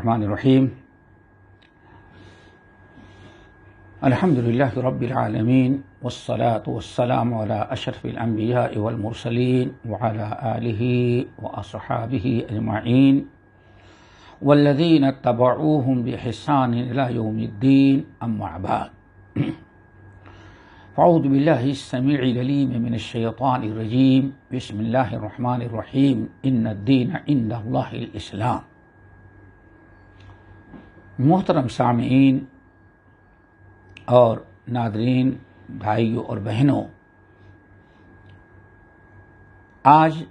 الرحمن الرحیم الحمد للہ رب العالمین والصلاة والسلام علی اشرف الانبیاء والمرسلین وعلی آلہ واصحابہ اجمعین والذین اتبعوہم بإحسان الی یوم الدین اما بعد فاعوذ باللہ السمیع العلیم من الشیطان الرجیم بسم اللہ الرحمن الرحیم ان الدین عند اللہ الاسلام۔ محترم سامعین اور ناظرین، بھائیوں اور بہنوں، آج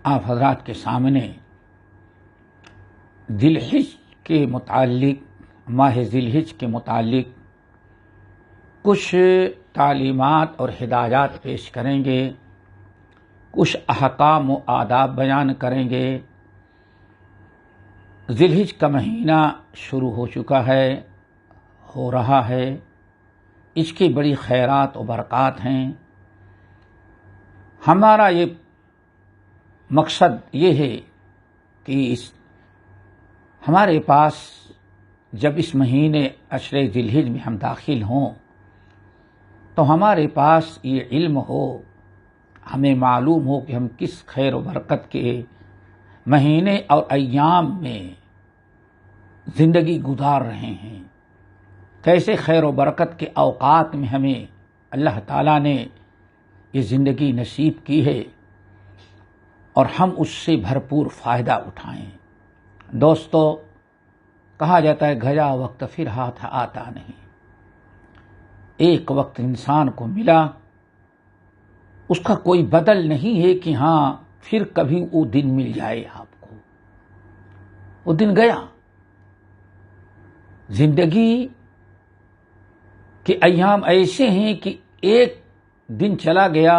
آپ حضرات کے سامنے ذی الحج کے متعلق، ماہ ذی الحج کے متعلق کچھ تعلیمات اور ہدایات پیش کریں گے، کچھ احکام و آداب بیان کریں گے۔ ذی الحج کا مہینہ شروع ہو چکا ہے، ہو رہا ہے، اس کی بڑی خیرات و برکات ہیں۔ ہمارا یہ مقصد یہ ہے کہ ہمارے پاس جب اس مہینے عشر ذی الحج میں ہم داخل ہوں تو ہمارے پاس یہ علم ہو، ہمیں معلوم ہو کہ ہم کس خیر و برکت کے مہینے اور ایام میں زندگی گزار رہے ہیں، کیسے خیر و برکت کے اوقات میں ہمیں اللہ تعالیٰ نے یہ زندگی نصیب کی ہے اور ہم اس سے بھرپور فائدہ اٹھائیں۔ دوستو، کہا جاتا ہے گیا وقت پھر ہاتھ آتا نہیں۔ ایک وقت انسان کو ملا، اس کا کوئی بدل نہیں ہے کہ ہاں پھر کبھی وہ دن مل جائے آپ کو۔ وہ دن گیا۔ زندگی کے ایام ایسے ہیں کہ ایک دن چلا گیا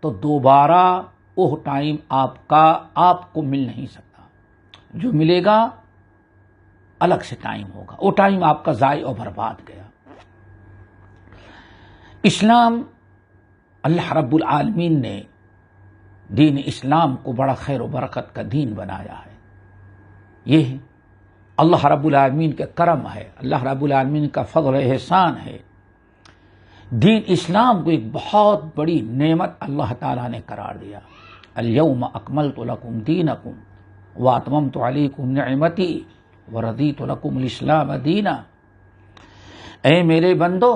تو دوبارہ وہ ٹائم آپ کو مل نہیں سکتا۔ جو ملے گا الگ سے ٹائم ہوگا، وہ ٹائم آپ کا ضائع و برباد گیا۔ اسلام، اللہ رب العالمین نے دین اسلام کو بڑا خیر و برکت کا دین بنایا ہے۔ یہ اللہ رب العالمین کا کرم ہے، اللہ رب العالمین کا فضل و احسان ہے۔ دین اسلام کو ایک بہت بڑی نعمت اللہ تعالیٰ نے قرار دیا۔ الیوم اکملت لکم دینکم واتممت علیکم نعمتی ورضیت لکم الاسلام دینا۔ اے میرے بندو،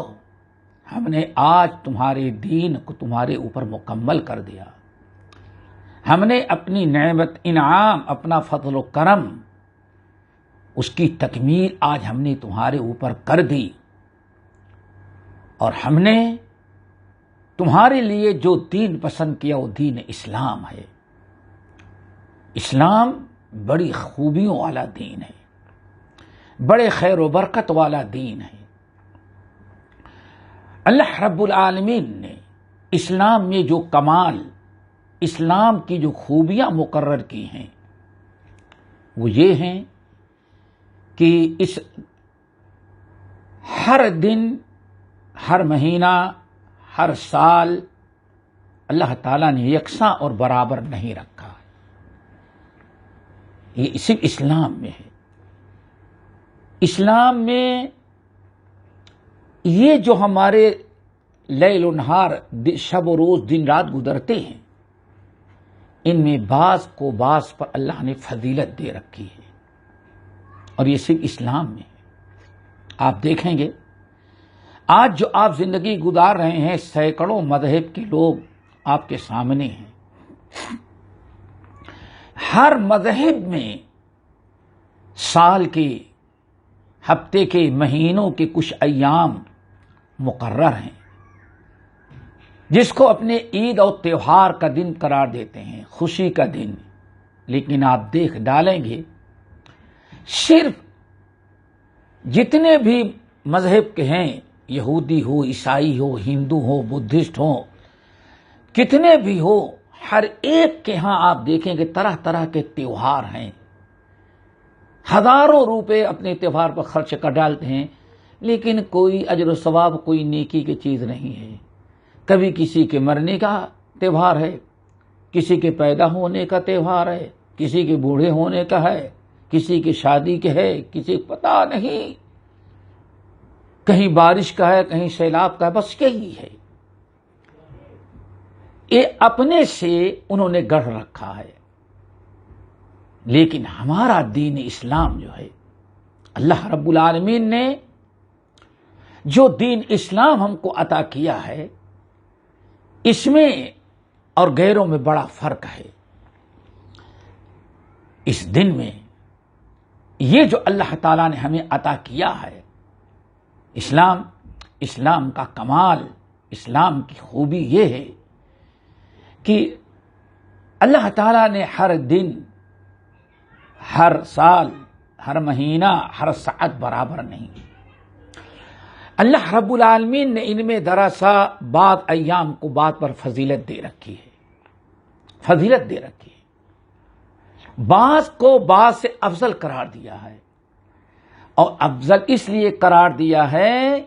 ہم نے آج تمہارے دین کو تمہارے اوپر مکمل کر دیا۔ ہم نے اپنی نعمت، انعام، اپنا فضل و کرم، اس کی تکمیل آج ہم نے تمہارے اوپر کر دی، اور ہم نے تمہارے لیے جو دین پسند کیا وہ دین اسلام ہے۔ اسلام بڑی خوبیوں والا دین ہے، بڑے خیر و برکت والا دین ہے۔ اللہ رب العالمین نے اسلام میں جو کمال، اسلام کی جو خوبیاں مقرر کی ہیں وہ یہ ہیں کہ اس ہر دن، ہر مہینہ، ہر سال اللہ تعالیٰ نے یکساں اور برابر نہیں رکھا۔ یہ صرف اسلام میں ہے۔ اسلام میں یہ جو ہمارے لیل و نہار، شب و روز، دن رات گزرتے ہیں، ان میں بعض کو بعض پر اللہ نے فضیلت دے رکھی ہے، اور یہ صرف اسلام میں ہے۔ آپ دیکھیں گے آج جو آپ زندگی گزار رہے ہیں، سینکڑوں مذہب کے لوگ آپ کے سامنے ہیں۔ ہر مذہب میں سال کے، ہفتے کے، مہینوں کے کچھ ایام مقرر ہیں، جس کو اپنے عید اور تہوار کا دن قرار دیتے ہیں، خوشی کا دن۔ لیکن آپ دیکھ ڈالیں گے صرف جتنے بھی مذہب کے ہیں، یہودی ہو، عیسائی ہو، ہندو ہو، بدھسٹ ہو، کتنے بھی ہو، ہر ایک کے ہاں آپ دیکھیں گے طرح طرح کے تہوار ہیں۔ ہزاروں روپے اپنے تہوار پر خرچ کر ڈالتے ہیں، لیکن کوئی اجر و ثواب، کوئی نیکی کی چیز نہیں ہے۔ کبھی کسی کے مرنے کا تہوار ہے، کسی کے پیدا ہونے کا تہوار ہے، کسی کے بوڑھے ہونے کا ہے، کسی کی شادی کے ہے، کسی کو پتا نہیں، کہیں بارش کا ہے، کہیں سیلاب کا ہے، بس یہی ہے۔ یہ اپنے سے انہوں نے گڑھ رکھا ہے۔ لیکن ہمارا دین اسلام جو ہے، اللہ رب العالمین نے جو دین اسلام ہم کو عطا کیا ہے، اس میں اور غیروں میں بڑا فرق ہے۔ اس دن میں یہ جو اللہ تعالیٰ نے ہمیں عطا کیا ہے، اسلام کا کمال، اسلام کی خوبی یہ ہے کہ اللہ تعالیٰ نے ہر دن، ہر سال، ہر مہینہ، ہر ساعت برابر نہیں۔ اللہ رب العالمین نے ان میں دراسا بعض ایام کو بعض پر فضیلت دے رکھی ہے، فضیلت دے رکھی ہے، بعض کو بعض سے افضل قرار دیا ہے، اور افضل اس لیے قرار دیا ہے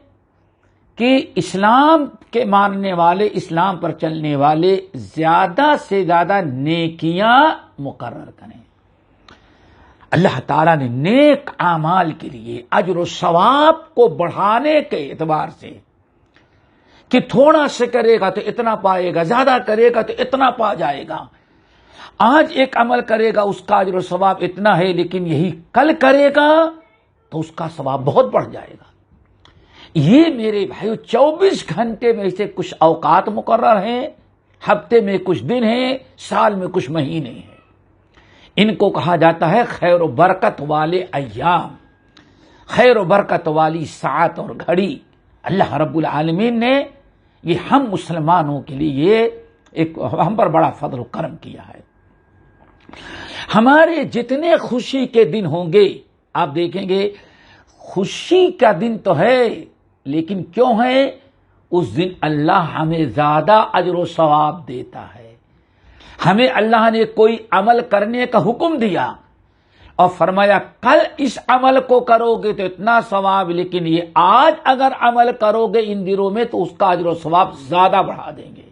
کہ اسلام کے ماننے والے، اسلام پر چلنے والے زیادہ سے زیادہ نیکیاں مقرر کریں۔ اللہ تعالیٰ نے نیک اعمال کے لیے اجر و ثواب کو بڑھانے کے اعتبار سے کہ تھوڑا سے کرے گا تو اتنا پائے گا، زیادہ کرے گا تو اتنا پا جائے گا۔ آج ایک عمل کرے گا اس کا اجر و ثواب اتنا ہے، لیکن یہی کل کرے گا تو اس کا ثواب بہت بڑھ جائے گا۔ یہ میرے بھائیو 24 گھنٹے میں سے کچھ اوقات مقرر ہیں، ہفتے میں کچھ دن ہیں، سال میں کچھ مہینے ہیں۔ ان کو کہا جاتا ہے خیر و برکت والے ایام، خیر و برکت والی ساعت اور گھڑی۔ اللہ رب العالمین نے یہ ہم مسلمانوں کے لیے ایک ہم پر بڑا فضل و کرم کیا ہے۔ ہمارے جتنے خوشی کے دن ہوں گے، آپ دیکھیں گے خوشی کا دن تو ہے، لیکن کیوں ہے؟ اس دن اللہ ہمیں زیادہ اجر و ثواب دیتا ہے۔ ہمیں اللہ نے کوئی عمل کرنے کا حکم دیا اور فرمایا کل اس عمل کو کرو گے تو اتنا ثواب، لیکن یہ آج اگر عمل کرو گے ان دنوں میں تو اس کا اجر و ثواب زیادہ بڑھا دیں گے۔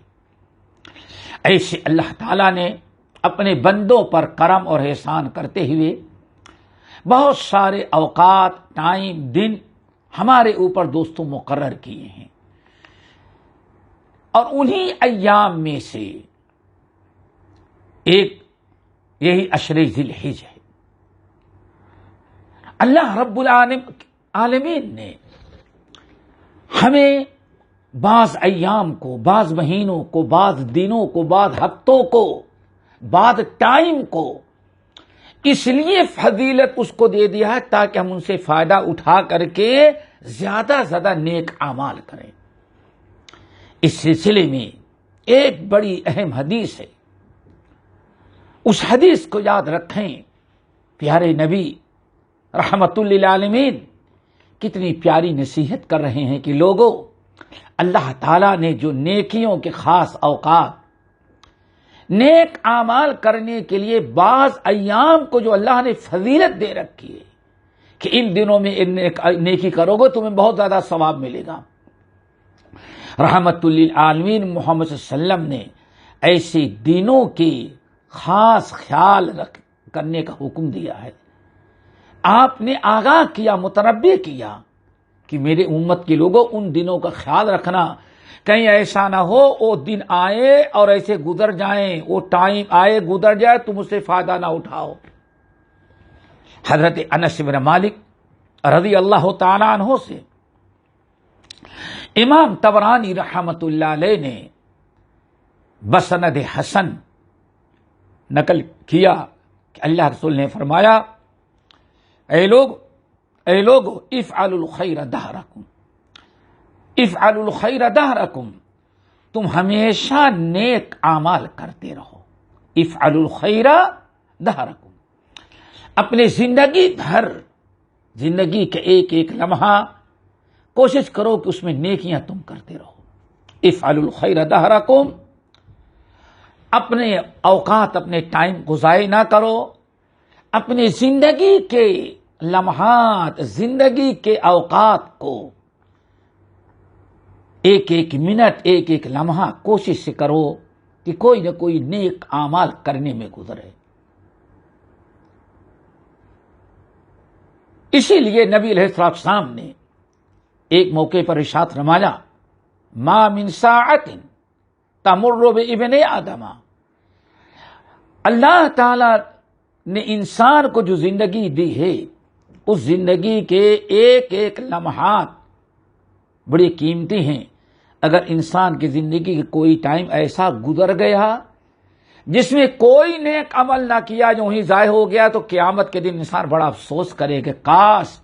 ایسے اللہ تعالیٰ نے اپنے بندوں پر کرم اور احسان کرتے ہوئے بہت سارے اوقات، ٹائم، دن ہمارے اوپر دوستوں مقرر کیے ہیں، اور انہی ایام میں سے ایک یہی عشر ذی الحجہ ہے۔ اللہ رب العالمین نے ہمیں بعض ایام کو، بعض مہینوں کو، بعض دنوں کو، بعض ہفتوں کو، بعض ٹائم کو اس لیے فضیلت اس کو دے دیا ہے تاکہ ہم ان سے فائدہ اٹھا کر کے زیادہ زیادہ نیک اعمال کریں۔ اس سلسلے میں ایک بڑی اہم حدیث ہے، اس حدیث کو یاد رکھیں۔ پیارے نبی رحمت للعالمین کتنی پیاری نصیحت کر رہے ہیں کہ لوگوں، اللہ تعالیٰ نے جو نیکیوں کے خاص اوقات، نیک اعمال کرنے کے لیے بعض ایام کو جو اللہ نے فضیلت دے رکھی ہے کہ ان دنوں میں نیکی کرو گے تمہیں بہت زیادہ ثواب ملے گا، رحمت للعالمین محمد صلی اللہ علیہ وسلم نے ایسے دنوں کی خاص خیال کرنے کا حکم دیا ہے۔ آپ نے آگاہ کیا، متنبہ کیا کہ میرے امت کے لوگوں ان دنوں کا خیال رکھنا، کہیں ایسا نہ ہو وہ دن آئے اور ایسے گزر جائیں، وہ ٹائم آئے گزر جائے تم اس سے فائدہ نہ اٹھاؤ۔ حضرت انس بن مالک رضی اللہ تعالیٰ عنہ سے امام طبرانی رحمت اللہ علیہ نے بسند حسن نقل کیا کہ اللہ رسول نے فرمایا، اے لوگ افعلوا الخیر دہرکم، افعلوا الخیر دہرکم، تم ہمیشہ نیک اعمال کرتے رہو۔ افعلوا الخیر دہرکم، اپنے زندگی بھر، زندگی کے ایک ایک لمحہ کوشش کرو کہ اس میں نیکیاں تم کرتے رہو۔ افعلوا الخیر دہرکم، اپنے اوقات، اپنے ٹائم کو ضائع نہ کرو، اپنے زندگی کے لمحات، زندگی کے اوقات کو ایک ایک منٹ، ایک ایک لمحہ کوشش سے کرو کہ کوئی نہ کوئی نیک اعمال کرنے میں گزرے۔ اسی لیے نبی علیہ السلام نے ایک موقع پر ارشاد فرمایا ما من ساعت تمر بابن آدم، اللہ تعالی نے انسان کو جو زندگی دی ہے اس زندگی کے ایک ایک لمحات بڑی قیمتی ہیں. اگر انسان کی زندگی کا کوئی ٹائم ایسا گزر گیا جس میں کوئی نیک عمل نہ کیا، جو ہی ضائع ہو گیا، تو قیامت کے دن انسان بڑا افسوس کرے کہ کاش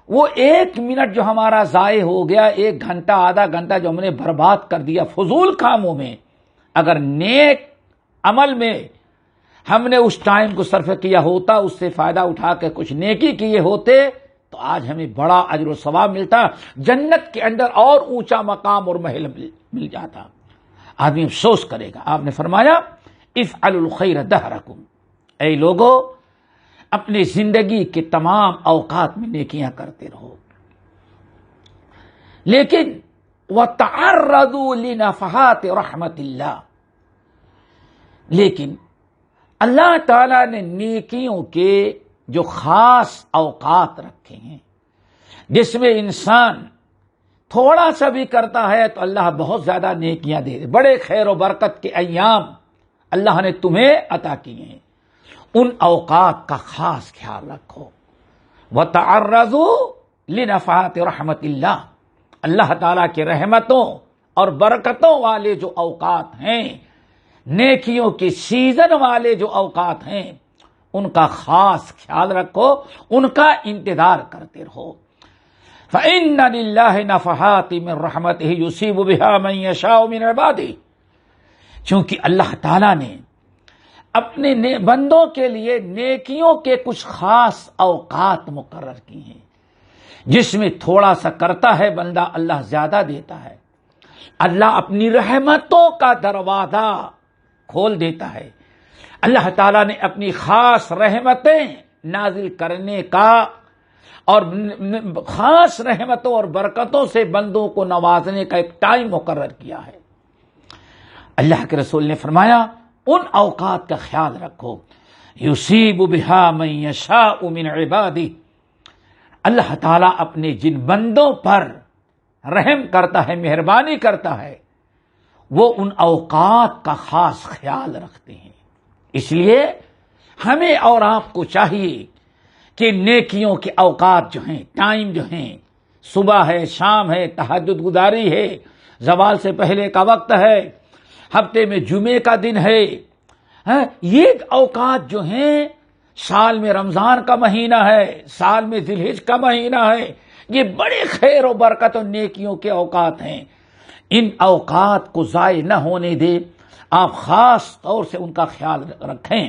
وہ ایک منٹ جو ہمارا ضائع ہو گیا، ایک گھنٹہ آدھا گھنٹہ جو ہم نے برباد کر دیا فضول کاموں میں، اگر نیک عمل میں ہم نے اس ٹائم کو صرف کیا ہوتا، اس سے فائدہ اٹھا کے کچھ نیکی کیے ہوتے، تو آج ہمیں بڑا اجر و ثواب ملتا، جنت کے اندر اور اونچا مقام اور محل مل جاتا. آدمی افسوس کرے گا. آپ نے فرمایا افعلوا الخیر دہرکم، اے لوگو اپنی زندگی کے تمام اوقات میں نیکیاں کرتے رہو، لیکن وتعرضوا لنفحات رحمت اللہ، لیکن اللہ تعالی نے نیکیوں کے جو خاص اوقات رکھے ہیں جس میں انسان تھوڑا سا بھی کرتا ہے تو اللہ بہت زیادہ نیکیاں دے دے. بڑے خیر و برکت کے ایام اللہ نے تمہیں عطا کیے ہیں، ان اوقات کا خاص خیال رکھو. وتعرضوا لنفحات رحمت اللہ، اللہ تعالیٰ کے رحمتوں اور برکتوں والے جو اوقات ہیں، نیکیوں کے سیزن والے جو اوقات ہیں، ان کا خاص خیال رکھو، ان کا انتظار کرتے رہو. فإن للہ نفحات من رحمتہ یصیب بها من یشاء من عبادہ، چونکہ اللہ تعالیٰ نے اپنے بندوں کے لیے نیکیوں کے کچھ خاص اوقات مقرر کی ہیں، جس میں تھوڑا سا کرتا ہے بندہ اللہ زیادہ دیتا ہے، اللہ اپنی رحمتوں کا دروازہ کھول دیتا ہے. اللہ تعالیٰ نے اپنی خاص رحمتیں نازل کرنے کا اور خاص رحمتوں اور برکتوں سے بندوں کو نوازنے کا ایک ٹائم مقرر کیا ہے. اللہ کے رسول نے فرمایا ان اوقات کا خیال رکھو. یصیب بها من یشاء من عبادہ، اللہ تعالیٰ اپنے جن بندوں پر رحم کرتا ہے، مہربانی کرتا ہے، وہ ان اوقات کا خاص خیال رکھتے ہیں. اس لیے ہمیں اور آپ کو چاہیے کہ نیکیوں کے اوقات جو ہیں، ٹائم جو ہیں، صبح ہے، شام ہے، تہجد گزاری ہے، زوال سے پہلے کا وقت ہے، ہفتے میں جمعے کا دن ہے، یہ اوقات جو ہیں، سال میں رمضان کا مہینہ ہے، سال میں ذی الحج کا مہینہ ہے، یہ بڑے خیر و برکت اور نیکیوں کے اوقات ہیں. ان اوقات کو ضائع نہ ہونے دے، آپ خاص طور سے ان کا خیال رکھیں.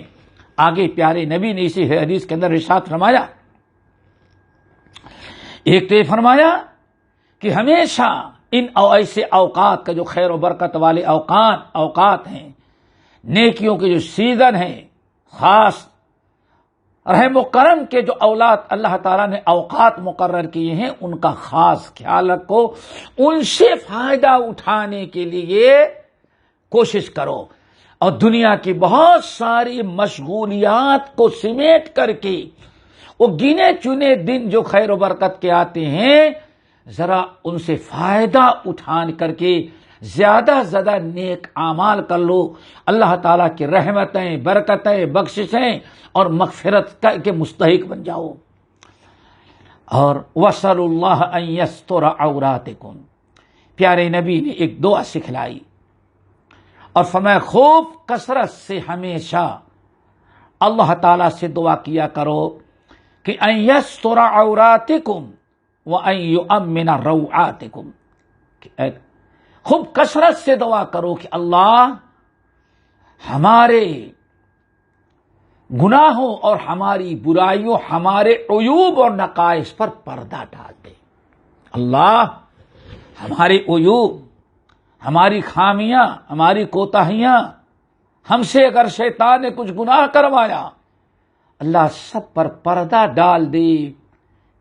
آگے پیارے نبی نے اسی حدیث کے اندر ارشاد فرمایا، ایک تو یہ فرمایا کہ ہمیشہ ان ایسے اوقات کا جو خیر و برکت والے اوقات ہیں، نیکیوں کے جو سیزن ہیں، خاص رحم و کرم کے جو اولاد اللہ تعالیٰ نے اوقات مقرر کیے ہیں، ان کا خاص خیال رکھو، ان سے فائدہ اٹھانے کے لیے کوشش کرو، اور دنیا کی بہت ساری مشغولیات کو سمیٹ کر کے وہ گنے چنے دن جو خیر و برکت کے آتے ہیں، ذرا ان سے فائدہ اٹھان کر کے زیادہ سے زیادہ نیک اعمال کر لو. اللہ تعالیٰ کی رحمتیں، برکتیں، بخششیں اور مغفرت کے مستحق بن جاؤ. اور وَصَلُوا اللَّهَ أَن يَسْتُرَ عَوْرَاتِكُمْ، پیارے نبی نے ایک دعا سکھلائی اور فرمایا خوب کثرت سے ہمیشہ اللہ تعالیٰ سے دعا کیا کرو کہ ان یستر عوراتکم وان یؤمن روعاتکم، خوب کثرت سے دعا کرو کہ اللہ ہمارے گناہوں اور ہماری برائیوں، ہمارے عیوب اور نقائص پر پردہ ڈال دے. اللہ ہمارے عیوب، ہماری خامیاں، ہماری کوتاہیاں، ہم سے اگر شیطان نے کچھ گناہ کروایا، اللہ سب پر پردہ ڈال دے،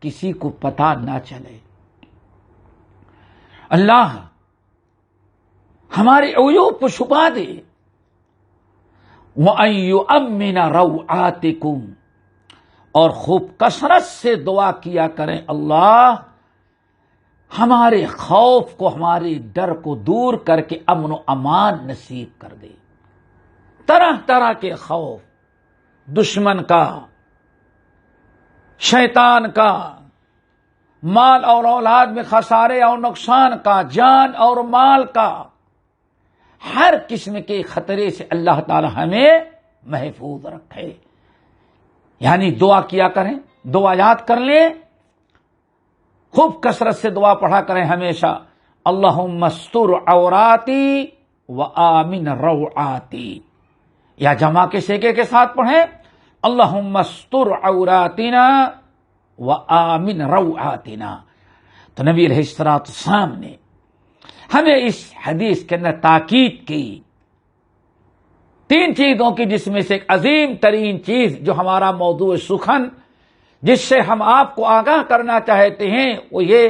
کسی کو پتہ نہ چلے. اللہ ہمارے عیوب کو چھپا دے. وَأَن يُؤَمِّنَ رَوْعَاتِكُمْ، اور خوب کثرت سے دعا کیا کریں، اللہ ہمارے خوف کو، ہمارے ڈر کو دور کر کے امن و امان نصیب کر دے۔ طرح طرح کے خوف، دشمن کا، شیطان کا، مال اور اولاد میں خسارے اور نقصان کا، جان اور مال کا، ہر قسم کے خطرے سے اللہ تعالی ہمیں محفوظ رکھے۔ یعنی دعا کیا کریں، دعا یاد کر لیں، خوب کثرت سے دعا پڑھا کریں ہمیشہ، اللہم استر عوراتی و آمن روعاتی، یا جمع کے سیکے کے ساتھ پڑھیں، اللہم استر عوراتنا و آمن روعاتنا۔ تو نبی علیہ السلام نے ہمیں اس حدیث کے اندر تاکید کی تین چیزوں کی، جس میں سے ایک عظیم ترین چیز جو ہمارا موضوع سخن، جس سے ہم آپ کو آگاہ کرنا چاہتے ہیں، وہ یہ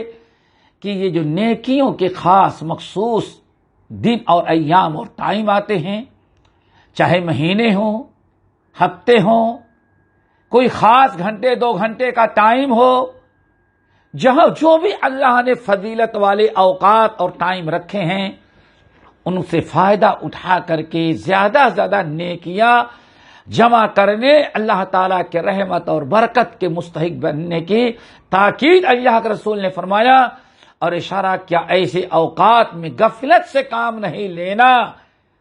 کہ یہ جو نیکیوں کے خاص مخصوص دن اور ایام اور ٹائم آتے ہیں، چاہے مہینے ہوں، ہفتے ہوں، کوئی خاص گھنٹے 2 گھنٹے کا ٹائم ہو، جہاں جو بھی اللہ نے فضیلت والے اوقات اور ٹائم رکھے ہیں، ان سے فائدہ اٹھا کر کے زیادہ سے زیادہ نیکیاں جمع کرنے، اللہ تعالیٰ کے رحمت اور برکت کے مستحق بننے کی تاکید اللہ کے رسول نے فرمایا، اور اشارہ کیا ایسے اوقات میں غفلت سے کام نہیں لینا،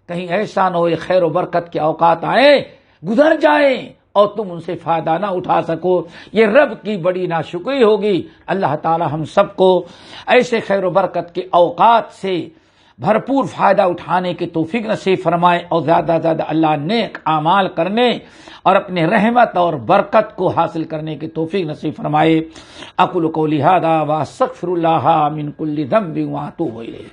کہیں ایسا نہ ہو یہ خیر و برکت کے اوقات آئیں گزر جائیں اور تم ان سے فائدہ نہ اٹھا سکو، یہ رب کی بڑی ناشکری ہوگی۔ اللہ تعالی ہم سب کو ایسے خیر و برکت کے اوقات سے بھرپور فائدہ اٹھانے کی توفیق نصیب فرمائے، اور زیادہ سے زیادہ اللہ نیک اعمال کرنے اور اپنے رحمت اور برکت کو حاصل کرنے کی توفیق نصیب فرمائے۔ اقول قولی ھذا واستغفر اللہ من کل ذنب واتوب الیہ۔